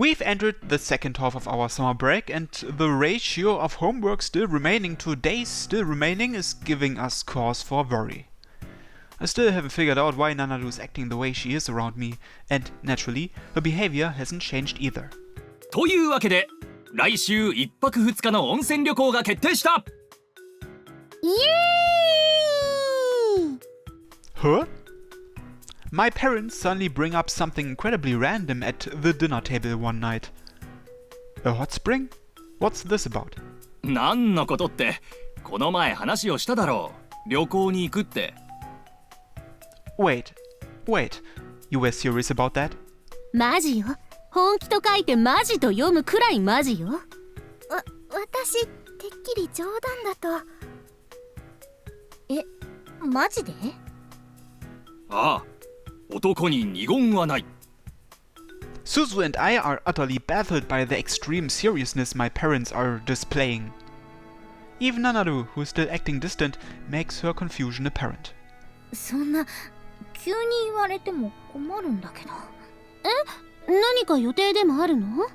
We've entered the second half of our summer break, and the ratio of homework still remaining to days still remaining is giving us cause for worry. I still haven't figured out why Nanaru is acting the way she is around me, and naturally, her behavior hasn't changed either. というわけで、来週1泊2日の温泉旅行が決定した。イエーイ Huh? My parents suddenly bring up something incredibly random at the dinner table one night. A hot spring? What's this about? 何のことって、この前話をしただろう。旅行に行くって。Wait, you were serious about that? マジよ。本気と書いてマジと読むくらいマジよ。私、てっきり冗談だと。マジで？ああ、男に二言はない。Suzu and I are utterly baffled by the extreme seriousness my parents are displaying. Even Nanaru, who is still acting distant, makes her confusion apparent. そんな、急に言われても困るんだけど。何か予定でもあるの？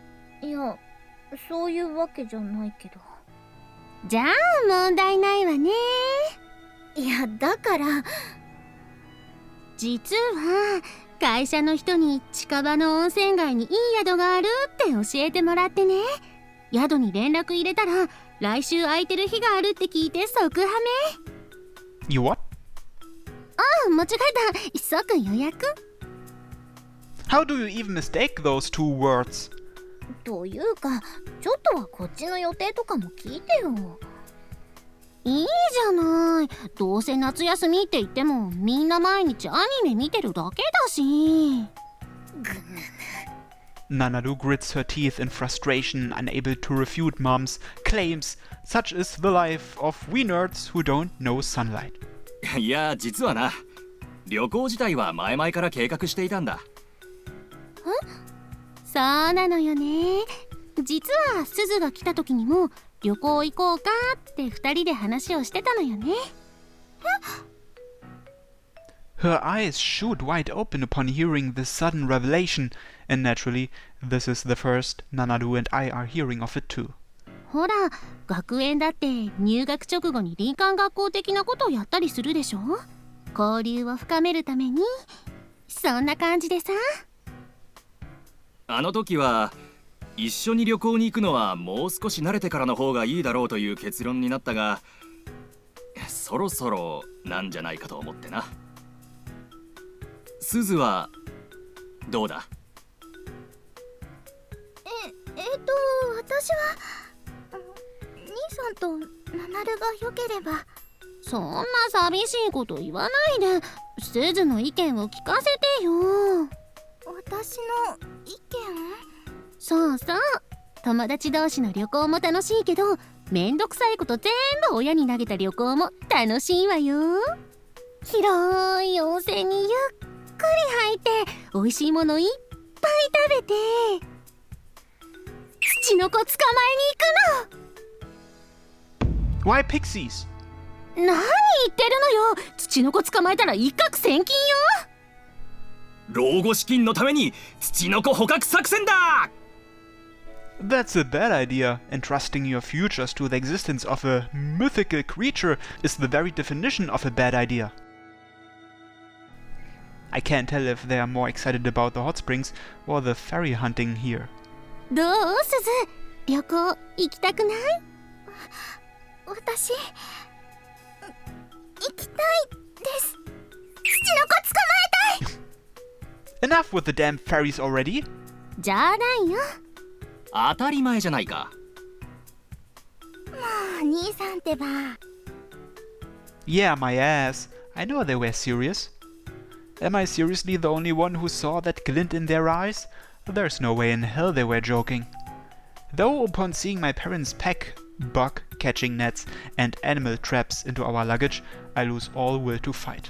いや、そういうわけじゃないけど。じゃあ問題ないわね。いや、だから。実は会社の人に近場の温泉街にいい宿があるって教えてもらってね。宿に連絡入れたら来週空いてる日があるって聞いて即ハメ。You what? 間違えた。即予約。How do you even mistake those two words? というか、ちょっとはこっちの予定とかも聞いてよ。いいじゃない。どうせ夏休みって言ってもみんな毎日アニメ見てるだけだし。Nanaru grits her teeth in frustration, unable to refute Mom's claims. Such is the life of we nerds who don't know sunlight. いや、実はな、旅行自体は前々から計画していたんだ。そうなのよね。実はすずが来た時にも旅行行こうかって2人で話をしてたのよね。Her eyes shoot wide open upon hearing this sudden revelation, and naturally, this is the first Nanaru and I are hearing of it too. ほら、学園だって入学直後に林間学校的なことをやったりするでしょ。交流を深めるために。そんな感じでさ。あの時は一緒に旅行に行くのはもう少し慣れてからの方がいいだろうという結論になったが、そろそろなんじゃないかと思ってな。すずはどうだ？私は兄さんとナナルが良ければ。そんな寂しいこと言わないで、すずの意見を聞かせてよ。私の意見？そうそう、友達同士の旅行も楽しいけど、めんどくさいこと全部親に投げた旅行も楽しいわよ。広い温泉にゆっくり入って美味しいものいっぱい食べて、ツチノコ捕まえに行くの。 Why pixies? 何言ってるのよ。ツチノコ捕まえたら一攫千金よ。老後資金のためにツチノコ捕獲作戦だ。 That's a bad idea. Entrusting your futures to the existence of a mythical creature is the very definition of a bad idea. I can't tell if they are more excited about the hot springs or the fairy hunting here. どうすず、旅行行きたくない？私、行きたいです。ツチノコ捕まえたい。 Enough with the damn fairies already. 冗談よ。当たり前じゃないか。もう兄さんってば。Yeah, my ass. I know they were serious. Am I seriously the only one who saw that glint in their eyes? There's no way in hell they were joking. Though upon seeing my parents pack bug-catching nets and animal traps into our luggage, I lose all will to fight.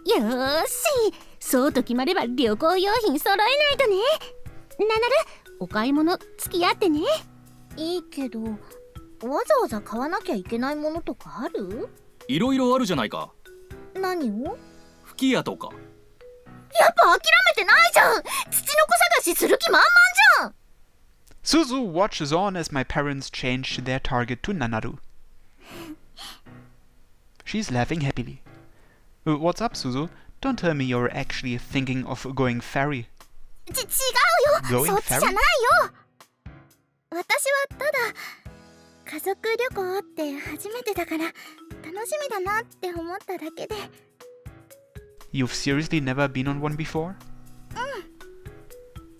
よーし、そうと決まれば旅行用品揃えないとね。ナナル、お買い物付き合ってね。いいけど、わざわざ買わなきゃいけないものとかある？いろいろあるじゃないか。何を？吹き矢とか。やっぱ諦めてないじゃん。ツチノコ探しする気満々じゃん。Suzu watches on as my parents change their target to Nanaru. She's laughing happily. What's up, Suzu? Don't tell me you're actually thinking of going ferry. 違うよ Going そっちじゃない ferry? よ私はただ家族旅行って初めてだから楽しみだなって思っただけで You've seriously never been on one before?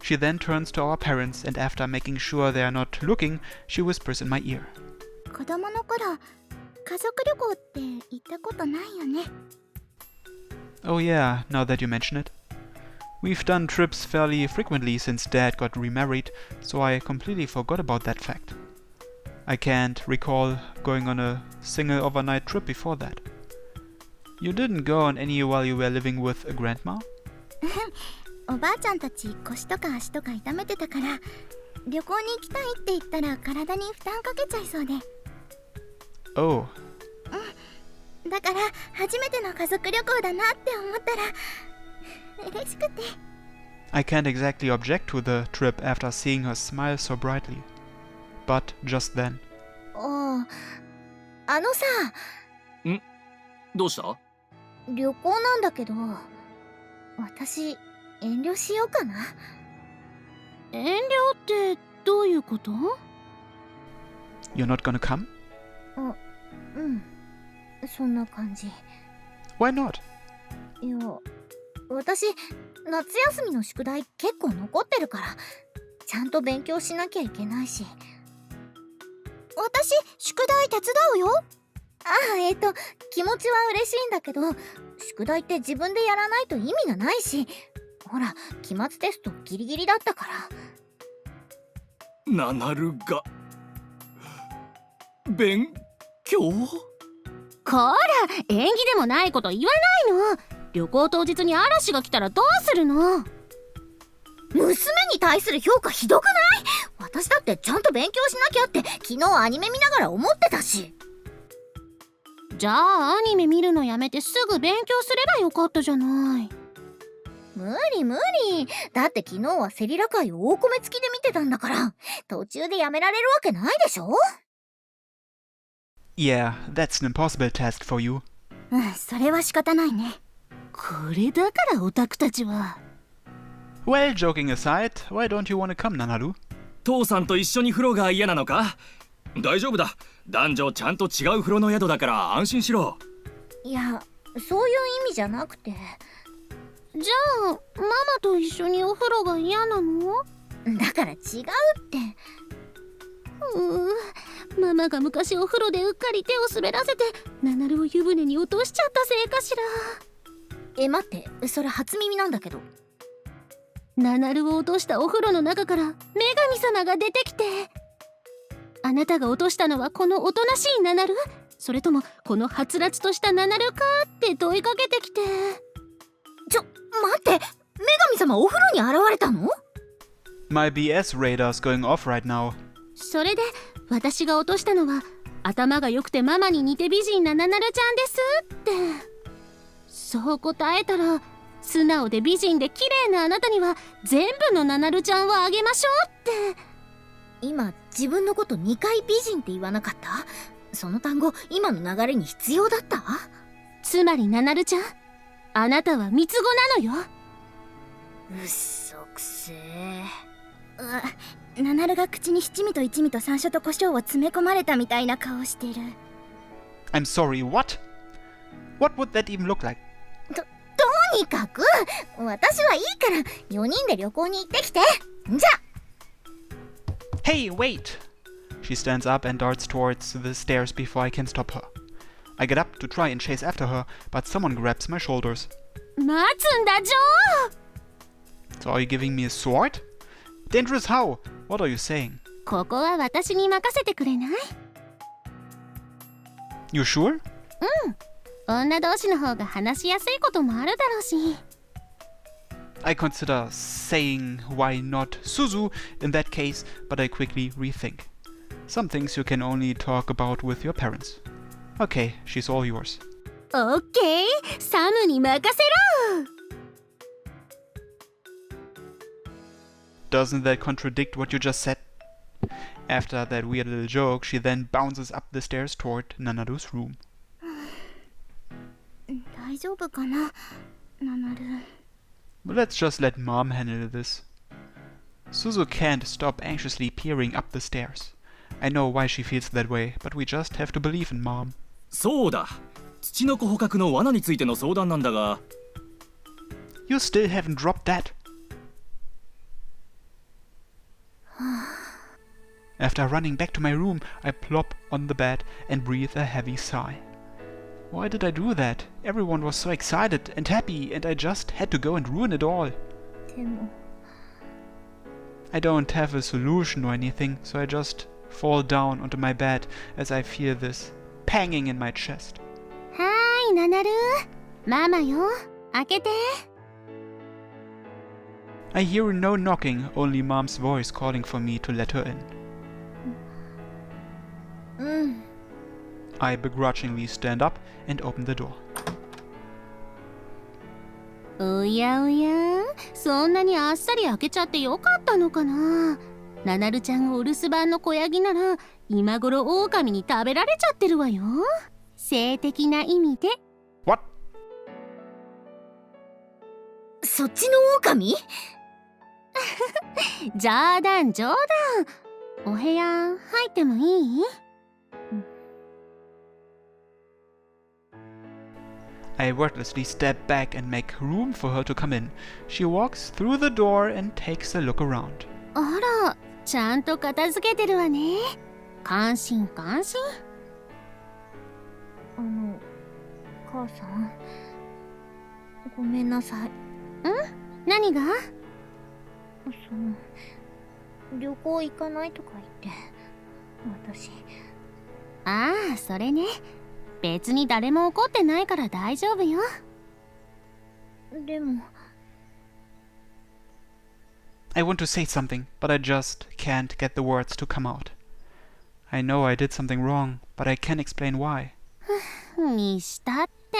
She then turns to our parents and after making sure they are not looking, she whispers in my ear. 子供の頃家族旅行って行ったことないよね Oh yeah, now that you mention it. We've done trips fairly frequently since Dad got remarried, so I completely forgot about that fact. I can't recall going on a single overnight trip before that. You didn't go on any while you were living with a grandma? おばあちゃんたち腰とか足とか痛めてたから旅行に行きたいって言ったら体に負担かけちゃいそうで Oh, だから初めての家族旅行だなって思ったら嬉しくて I can't exactly object to the trip after seeing her smile so brightly. But just then, ああのさどうした？旅行なんだけど私遠慮しようかな遠慮ってどういうこと you're not gonna come? うんそんな感じ Why not? いや私夏休みの宿題結構残ってるからちゃんと勉強しなきゃいけないし私宿題手伝うよ気持ちは嬉しいんだけど宿題って自分でやらないと意味がないしほら期末テストギリギリだったからナナルが勉強？こら縁起でもないこと言わないの旅行当日に嵐が来たらどうするの娘に対する評価ひどくない私だってちゃんと勉強しなきゃって昨日アニメ見ながら思ってたしじゃあアニメ見るのやめてすぐ勉強すればよかったじゃない無理だって昨日はセリラ会を大米付きで見てたんだから途中でやめられるわけないでしょ Yeah, that's an impossible task for you. それは仕方ないねこれだからオタクたちは Well, joking aside, why don't you want to come, Nanaru? 父さんと一緒に風呂が嫌なのか？大丈夫だ。男女ちゃんと違う風呂の宿だから安心しろ。いやそういう意味じゃなくてじゃあママと一緒にお風呂が嫌なのだから違うってママが昔お風呂でうっかり手を滑らせてナナルを湯船に落としちゃったせいかしら待ってそれ初耳なんだけどナナルを落としたお風呂の中から女神様が出てきてあなたが落としたのはこのおとなしいナナルそれともこのはつらつとしたナナルかって問いかけてきて待って女神様お風呂に現れたの My BS radar's going off right now. それで私が落としたのは頭が良くてママに似て美人なナナルちゃんですってそう答えたら素直で美人で綺麗なあなたには全部のナナルちゃんをあげましょうって今自分のこと2回美人って言わなかったその単語今の流れに必要だったつまりナナルちゃんあなたは三つ子なのようっそくせえナナルが口に七味と一味と山椒と胡椒を詰め込まれたみたいな顔してる I'm sorry, what? What would that even look like? とにかく私はいいから4人で旅行に行ってきてじゃ Hey, wait! She stands up and darts towards the stairs before I can stop her. I get up to try and chase after her, but someone grabs my shoulders. 待つんだジョー So are you giving me a sword? Dangerous how? What are you saying? ここは私に任せてくれない You sure? 女同士の方が話しやすいこともあるだろうし I consider saying why not Suzu in that case, but I quickly rethink. Some things you can only talk about with your parents. Okay, she's all yours. オッケーサムに任せろ Doesn't that contradict what you just said? After that weird little joke, she then bounces up the stairs toward Nanaru's room. 大丈夫かな、ナナル。 But let's just let Mom handle this. Suzu can't stop anxiously peering up the stairs. I know why she feels that way, but we just have to believe in Mom. そうだ、ツチノコ捕獲の罠についての相談なんだが。 You still haven't dropped that. After running back to my room, I plop on the bed and breathe a heavy sigh. Why did I do that? Everyone was so excited and happy, and I just had to go and ruin it all. でも I don't have a solution or anything, so I just fall down onto my bed as I feel this panging in my chest. はーい、ナナル。ママよ、開けて。 I hear no knocking, only Mom's voice calling for me to let her in. うん。 I begrudgingly stand up and open the door. おやおや、そんなにあっさり開けちゃってよかったのかな。ナナルちゃんがお留守番の子ヤギなら今頃狼に食べられちゃってるわよ。性的な意味で。 What? そっちの狼？冗談冗談。お部屋入ってもいい？ I wordlessly step back and make room for her to come in. She walks through the door and takes a look around. あら、ちゃんと片付けてるわね。感心感心。母さん、ごめんなさい。ん？何が？旅行行かないとか言って、私。ああ、それね。別に誰も怒ってないから大丈夫よ。でも。I want to say something, but I just can't get the words to come out. I know I did something wrong, but I can't explain why. にしたって、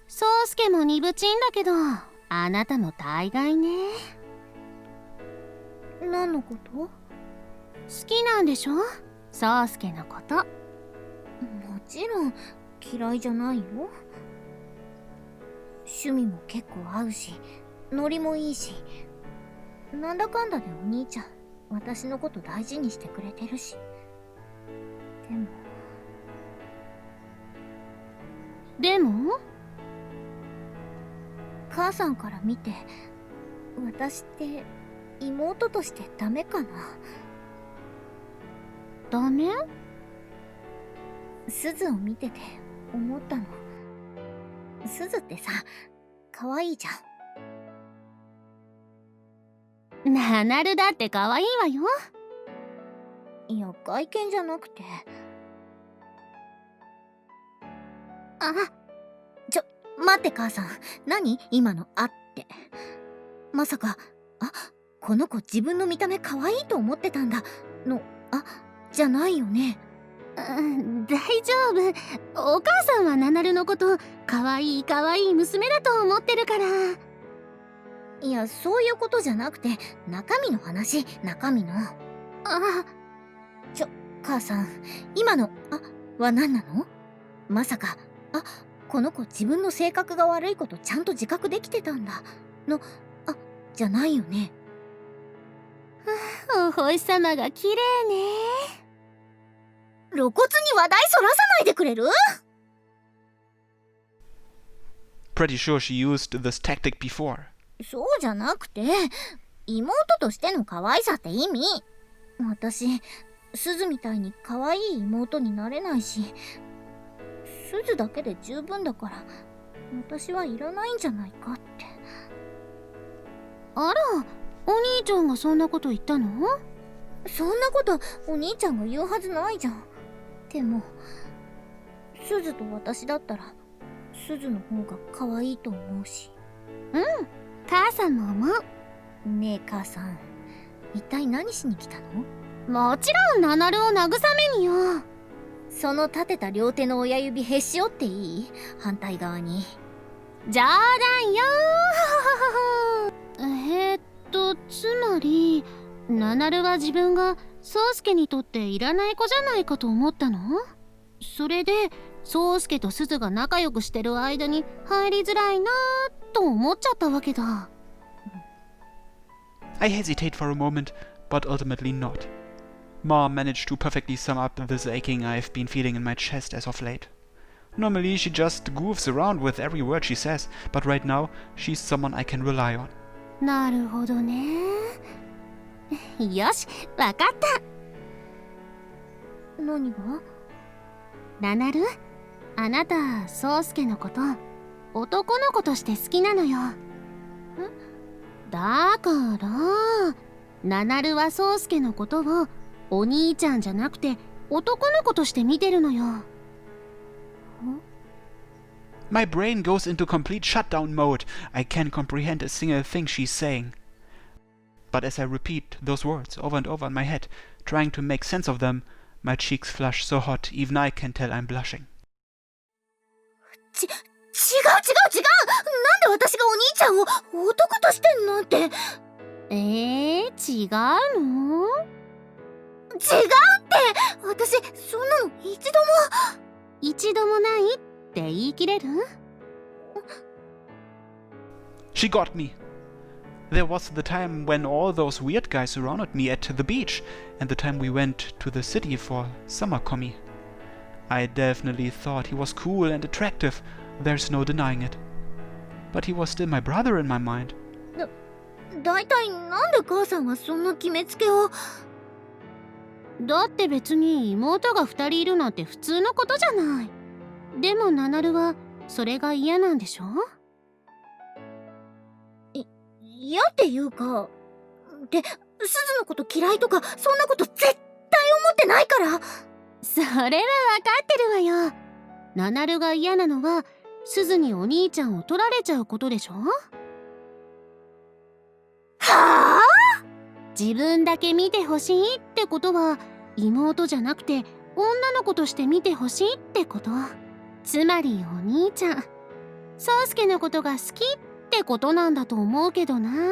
宗介も鈍ちんだけど、あなたも大概ね。何のこと？好きなんでしょ？宗介のこと。もちろん嫌いじゃないよ。趣味も結構合うし、ノリもいいし。なんだかんだでお兄ちゃん、私のこと大事にしてくれてるし。でも母さんから見て、私って妹としてダメかな？ダメ？すずを見てて思ったの。すずってさ、可愛いじゃん。ナナルだって可愛いわよ。いや、外見じゃなくて。あ、待って母さん。何？今のあって。まさか、この子自分の見た目可愛いと思ってたんだ。じゃないよね。大丈夫。お母さんはナナルのこと可愛い可愛い娘だと思ってるから。いや、そういうことじゃなくて、中身の話、中身の。母さん、今のは何なの？まさか、この子自分の性格が悪いことちゃんと自覚できてたんだの、じゃないよね。お星様が綺麗ね。露骨に話題そらさないでくれる？ Pretty sure she used this tactic before. そうじゃなくて、妹としての可愛さって意味。私、すずみたいに可愛い妹になれないし、すずだけで十分だから、私はいらないんじゃないかって。あら、お兄ちゃんがそんなこと言ったの？そんなことお兄ちゃんが言うはずないじゃん。でも、すずと私だったら、すずの方が可愛いと思うし。うん、母さんも思う。ねえ母さん、一体何しに来たの？もちろんナナルを慰めによ。その立てた両手の親指へし折っていい？反対側に。冗談よー。つまりナナルは自分が宗介にとっていらない子じゃないかと思ったの？それで宗介と鈴が仲良くしてる間に入りづらいなと思っちゃったわけだ。I hesitate for a moment, but ultimately not. Mom managed to perfectly sum up this aching I've been feeling in my chest as of late. Normally she just goofs around with every word she says, but right now she's someone I can rely on. なるほどね。よし、わかった。何が？ナナル、あなた宗介のこと男の子として好きなのよ。だからナナルは宗介のことをお兄ちゃんじゃなくて男の子として見てるのよ。My brain goes into complete shutdown mode. I can't comprehend a single thing she's saying. But as I repeat those words over and over in my head, trying to make sense of them, my cheeks flush so hot, even I can tell I'm blushing. 違うなんで私がお兄ちゃんを男としてなんて。違うの？違うって私そんなの一度もないって言い切れる？ She got me. There was the time when all those weird guys surrounded me at the beach, and the time we went to the city for summer commie. I definitely thought he was cool and attractive, there's no denying it. But he was still my brother in my mind. だいたいなんで母さんはそんな決めつけを？だって別に妹が2人いるなんて普通のことじゃない。でもナナルはそれが嫌なんでしょ？嫌っていうか、で、鈴のこと嫌いとかそんなこと絶対思ってないから。それは分かってるわよ。ナナルが嫌なのは鈴にお兄ちゃんを取られちゃうことでしょ？はあ？自分だけ見てほしいってことは妹じゃなくて女の子として見てほしいってこと。つまりお兄ちゃん、宗介のことが好きってことなんだと思うけどな。違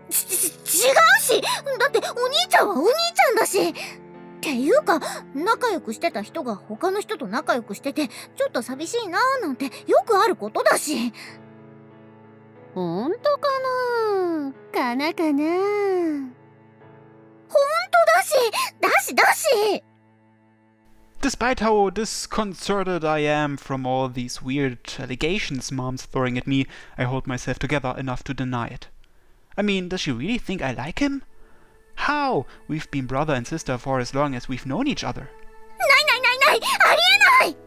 うし、だってお兄ちゃんはお兄ちゃんだし。っていうか仲良くしてた人が他の人と仲良くしててちょっと寂しいなーなんてよくあることだし。ほんとかな？かなかな？ほんとだし。Despite how disconcerted I am from all these weird allegations Mom's throwing at me, I hold myself together enough to deny it. I mean, does she really think I like him? How? We've been brother and sister for as long as we've known each other. ない、ありえない！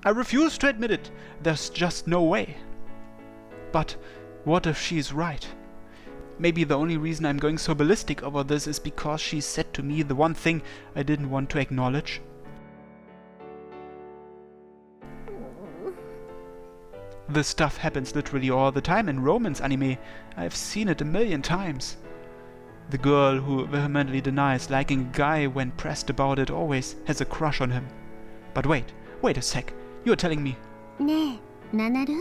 I refuse to admit it. There's just no way. But what if she's right? Maybe the only reason I'm going so ballistic over this is because she said to me the one thing I didn't want to acknowledge. This stuff happens literally all the time in romance anime. I've seen it a million times. The girl who vehemently denies liking a guy when pressed about it always has a crush on him. But wait a sec. You're telling me... ねえ、ナナル？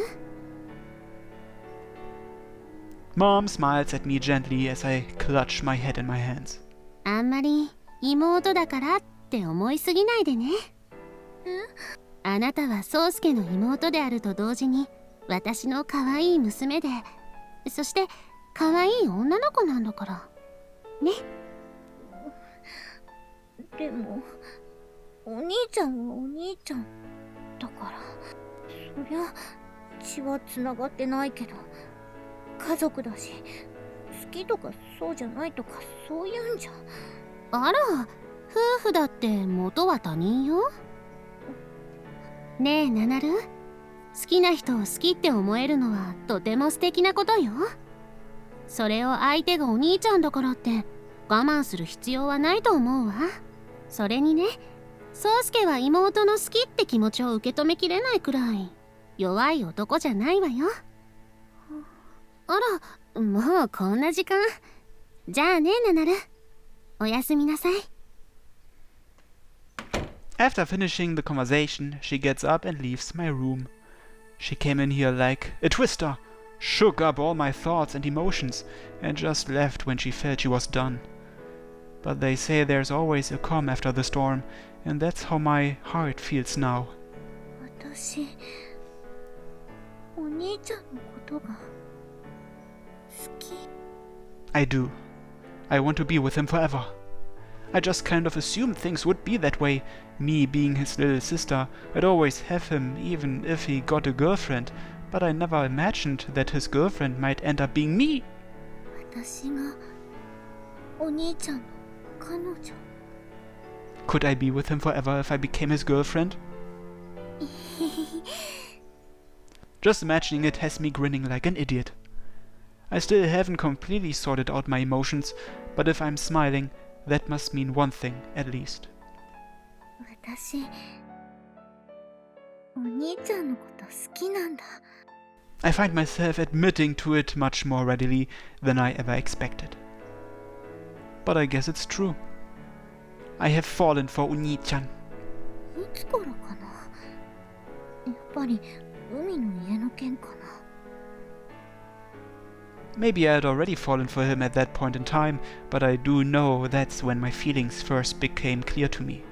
Mom smiles at me gently as I clutch my head in my hands. あんまり妹だからって思いすぎないでね。あなたは宗介の妹であると同時に私の可愛い娘で、そして可愛い女の子なんだからね。でもお兄ちゃんはお兄ちゃんだから、そりゃ血はつながってないけど家族だし、好きとかそうじゃないとかそういうんじゃ。あら、夫婦だって元は他人よ。ねえナナル、好きな人を好きって思えるのはとても素敵なことよ。それを相手がお兄ちゃんだからって我慢する必要はないと思うわ。それにね、宗介は妹の好きって気持ちを受け止めきれないくらい弱い男じゃないわよ。あら、もうこんな時間。じゃあねナナル、おやすみなさい。After finishing the conversation, she gets up and leaves my room. She came in here like a twister, shook up all my thoughts and emotions, and just left when she felt she was done. But they say there's always a calm after the storm, and that's how my heart feels now. 私お兄ちゃんのことが好き。 I do. I want to be with him forever. I just kind of assumed things would be that way. Me being his little sister, I'd always have him even if he got a girlfriend, but I never imagined that his girlfriend might end up being me. 私がお兄ちゃんの彼女。 Could I be with him forever if I became his girlfriend? Just imagining it has me grinning like an idiot. I still haven't completely sorted out my emotions, but if I'm smiling, that must mean one thing at least. 私お兄ちゃんのこと好きなんだ。 I find myself admitting to it much more readily than I ever expected. But I guess it's true. I have fallen for Uni-chan. いつからかな。やっぱり海の家の件かな。 Maybe I had already fallen for him at that point in time, but I do know that's when my feelings first became clear to me.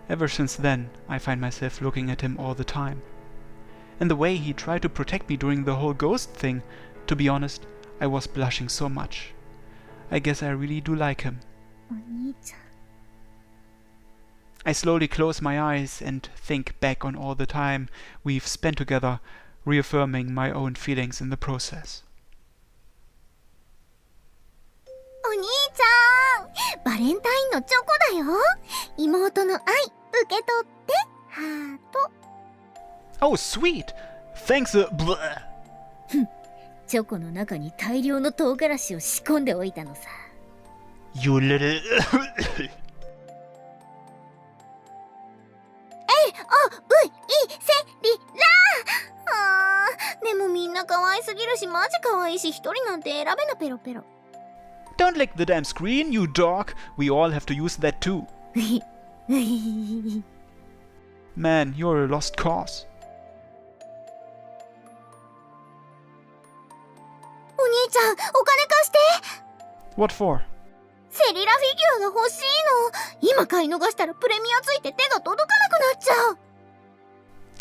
Ever since then, I find myself looking at him all the time. And the way he tried to protect me during the whole ghost thing, to be honest, I was blushing so much. I guess I really do like him. お兄ちゃん。 I slowly close my eyes and think back on all the time we've spent together, reaffirming my own feelings in the process. お兄ちゃん、バレンタインのチョコだよ。妹の愛、受け取って、ハート。 Oh, sweet! Thanks bleh. チョコの中に大量の唐辛子を仕込んでおいたのさ。 You little... でもみんな可愛すぎるし、マジ可愛いし、一人なんて選べなペロペロ。 Don't lick the damn screen, you dog! We all have to use that too. Man, you're a lost cause. お兄ちゃん、お金貸して。 What for? セリラフィギュアが欲しいの。今買い逃したらプレミアついて手が届かなくなっちゃう。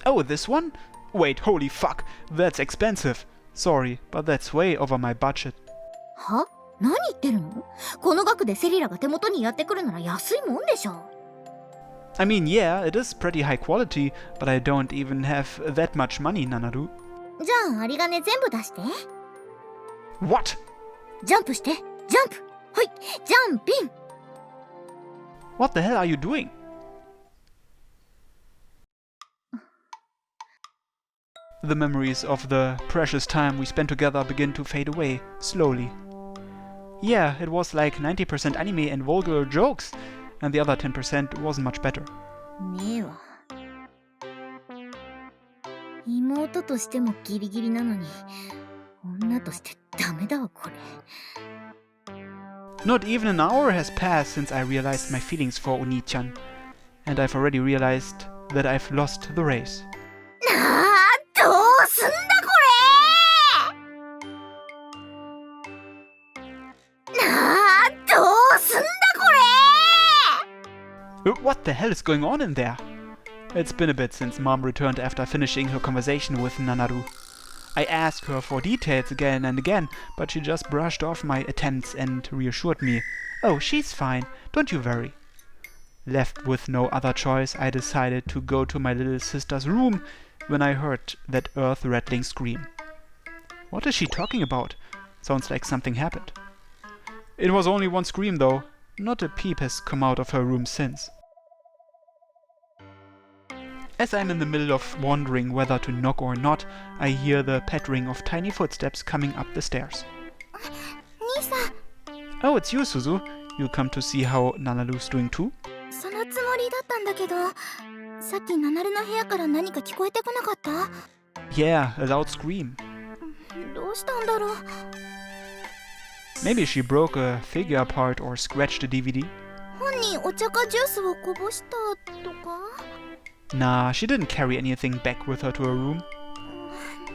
Oh, this one? Wait, holy fuck, that's expensive. Sorry, but that's way over my budget. は？何言ってるの？この額でセリラが手元にやってくるなら安いもんでしょ。 I mean, yeah, it is pretty high quality, but I don't even have that much money, Nanaru. じゃあ、有り金全部出して。 What? ジャンプして、ジャンプ。はい、ジャンピン。 What the hell are you doing? The memories of the precious time we spent together begin to fade away, slowly. Yeah, it was like 90% anime and vulgar jokes, and the other 10% wasn't much better. ねえわ。妹としてもギリギリなのに、女としてダメだわこれ。 Not even an hour has passed since I realized my feelings for Oni-chan, and I've already realized that I've lost the race. どうすんだこれ。どうすんだこれ。 What the hell is going on in there? It's been a bit since Mom returned after finishing her conversation with Nanaru. I asked her for details again and again, but she just brushed off my attempts and reassured me, "Oh, she's fine, don't you worry." Left with no other choice, I decided to go to my little sister's room when I heard that earth-rattling scream. What is she talking about? Sounds like something happened. It was only one scream though. Not a peep has come out of her room since. As I'm in the middle of wondering whether to knock or not, I hear the pattering of tiny footsteps coming up the stairs. 兄さん。 Oh, it's you, Suzu. You come to see how Nanaru's doing too? そのつもりだったんだけど、さっきナナルの部屋から何か聞こえてこなかった？ Yeah, a loud scream. どうしたんだろう。 Maybe she broke a figure apart or scratched a DVD? 本にお茶かジュースをこぼしたとか？ Nah, she didn't carry anything back with her to her room.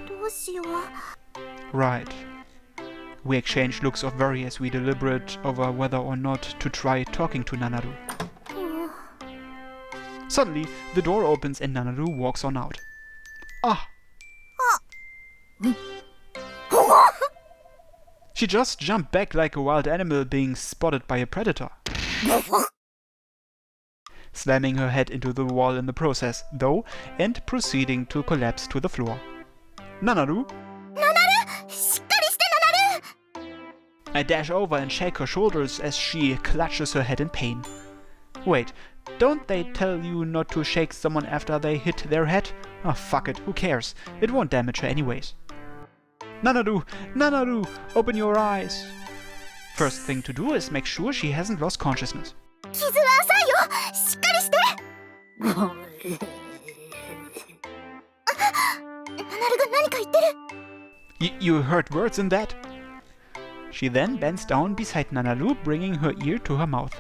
どうしよう。Right. We exchange looks of worry as we deliberate over whether or not to try talking to Nanaru. Suddenly, the door opens and Nanaru walks on out. Ah! She just jumped back like a wild animal being spotted by a predator, slamming her head into the wall in the process, though, and proceeding to collapse to the floor. Nanaru? I dash over and shake her shoulders as she clutches her head in pain. Wait, don't they tell you not to shake someone after they hit their head? Oh, fuck it, who cares? It won't damage her anyways. Nanaru! Nanaru! Open your eyes! First thing to do is make sure she hasn't lost consciousness. You heard words in that? She then bends down beside Nanaru, bringing her ear to her mouth.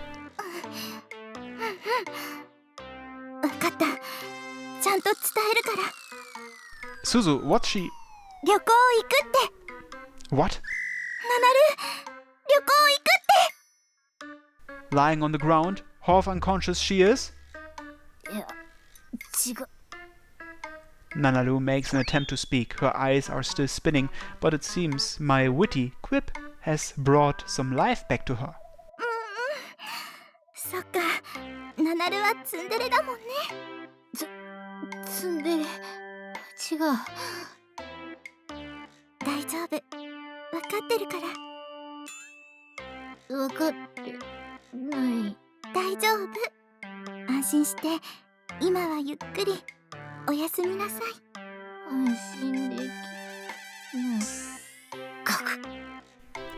Suzu, what's she... What? Lying on the ground, half unconscious she is? Nanaru makes an attempt to speak. Her eyes are still spinning, but it seems my witty quip has brought some life back to her.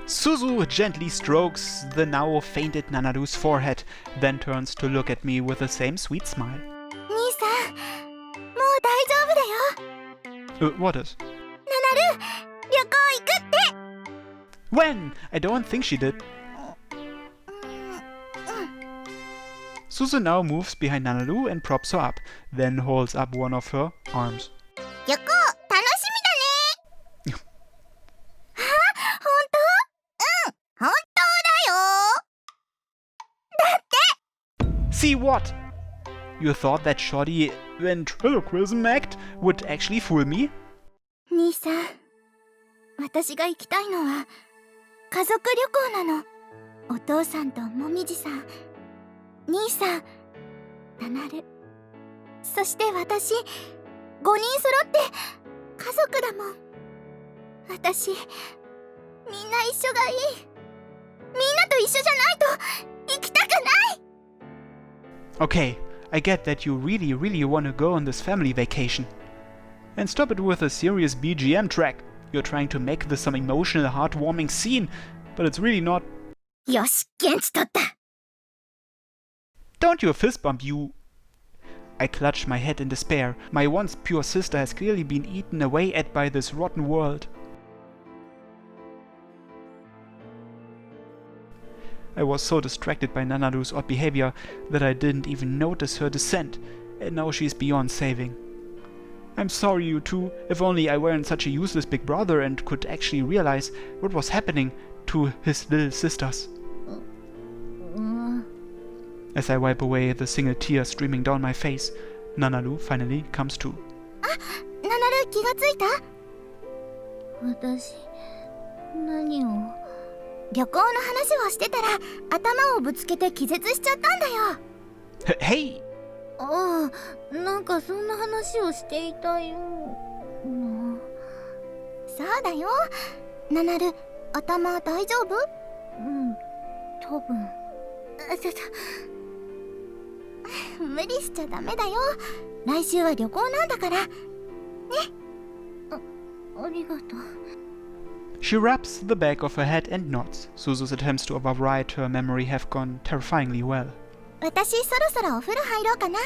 Suzu gently strokes the now fainted Nanaru's forehead, then turns to look at me with the same sweet smile. What is? When? I don't think she did. Suzu now moves behind Nanaru and props her up, then holds up one of her arms. See what? You thought that shoddy ventriloquism act would actually fool me? 兄さん、私が行きたいのは家族旅行なの。お父さんともみじさん、兄さん、ナナル、そして私、5人揃って家族だもん。私、みんな一緒がいい。みんなと一緒じゃないと行きたくない。Okay, I get that you really want to go on this family vacation. And stop it with a serious BGM track. You're trying to make this some emotional, heartwarming scene, but it's really not. よし、現地取った。Don't you fist bump, you... I clutch my head in despair. My once pure sister has clearly been eaten away at by this rotten world. I was so distracted by Nanaru's odd behavior that I didn't even notice her descent, and now she's beyond saving. I'm sorry, you two. If only I weren't such a useless big brother and could actually realize what was happening to his little sisters. As I wipe away the single tear streaming down my face, Nanaru finally comes to. ナナル気がついた？私、何を？旅行の話をしてたら頭をぶつけて気絶しちゃったんだよ。Hey! ああ、なんかそんな話をしていたよ。そうだよ。ナナル、頭大丈夫？うん、多分。無理しちゃダメだよ。来週は旅行なんだから。ね。ありがとう。She rubs the back of her head and nods. Suzu's attempts to override her memory have gone terrifyingly well. 私そろそろお風呂入ろうかな。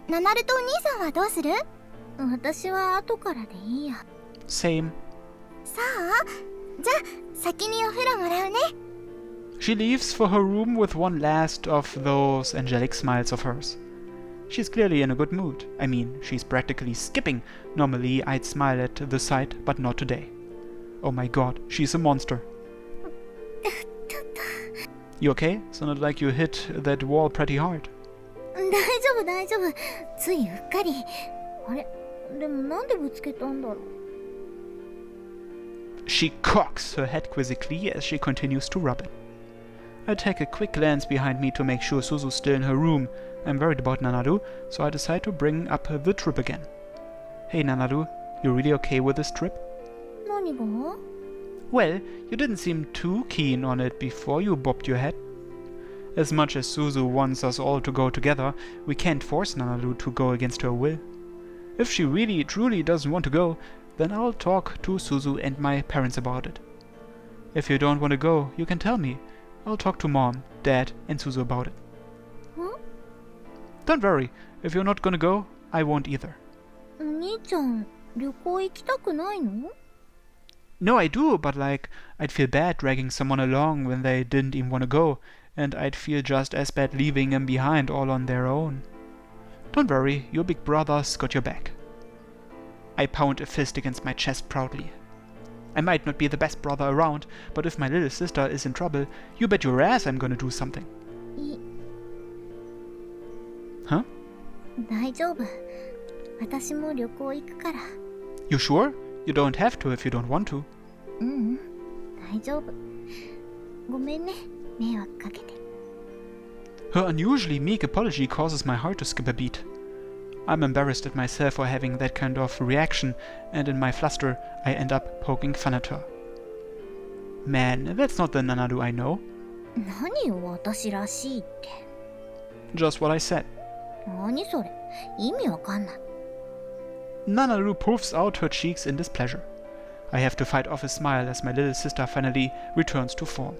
ナナルとお兄さんはどうする？私は後からでいいや。Same. さあ、じゃあ先にお風呂もらうね。She leaves for her room with one last of those angelic smiles of hers. She's clearly in a good mood. I mean, she's practically skipping. Normally I'd smile at the sight, but not today. Oh my god, she's a monster. You okay? Sounded like you hit that wall pretty hard. 大丈夫大丈夫。ついうっかり。あれ、でもなんでぶつけたんだろう。She cocks her head quizzically as she continues to rub it. I take a quick glance behind me to make sure Suzu's still in her room. I'm worried about Nanaru, so I decide to bring up the trip again. Hey Nanaru, you really okay with this trip? 何が？ Well, you didn't seem too keen on it before you bobbed your head. As much as Suzu wants us all to go together, we can't force Nanaru to go against her will. If she really truly doesn't want to go, then I'll talk to Suzu and my parents about it. If you don't want to go, you can tell me. I'll talk to Mom, Dad, and Suzu about it. Huh? Don't worry, if you're not gonna go, I won't either. お兄ちゃん、旅行行きたくないの？ No, I do, but like, I'd feel bad dragging someone along when they didn't even want to go, and I'd feel just as bad leaving them behind all on their own. Don't worry, your big brother's got your back. I pound a fist against my chest proudly. I might not be the best brother around, but if my little sister is in trouble, you bet your ass I'm gonna do something. Huh? 大丈夫。私も旅行行くから。You sure? You don't have to if you don't want to. ううん、大丈夫。ごめんね、迷惑かけて。Her unusually meek apology causes my heart to skip a beat. I'm embarrassed at myself for having that kind of reaction, and in my fluster, I end up poking fun at her. Man, that's not the Nanaru I know. 何よ、私らしいって。Just what I said. 何それ、意味わかんない。Nanaru puffs out her cheeks in displeasure. I have to fight off a smile as my little sister finally returns to form.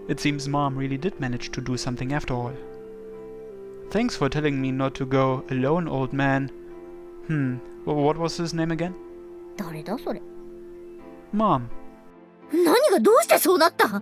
It seems Mom really did manage to do something after all. Thanks for telling me not to go alone, old man. What was his name again? 誰だそれ。 Mom. 何がどうしてそうなった？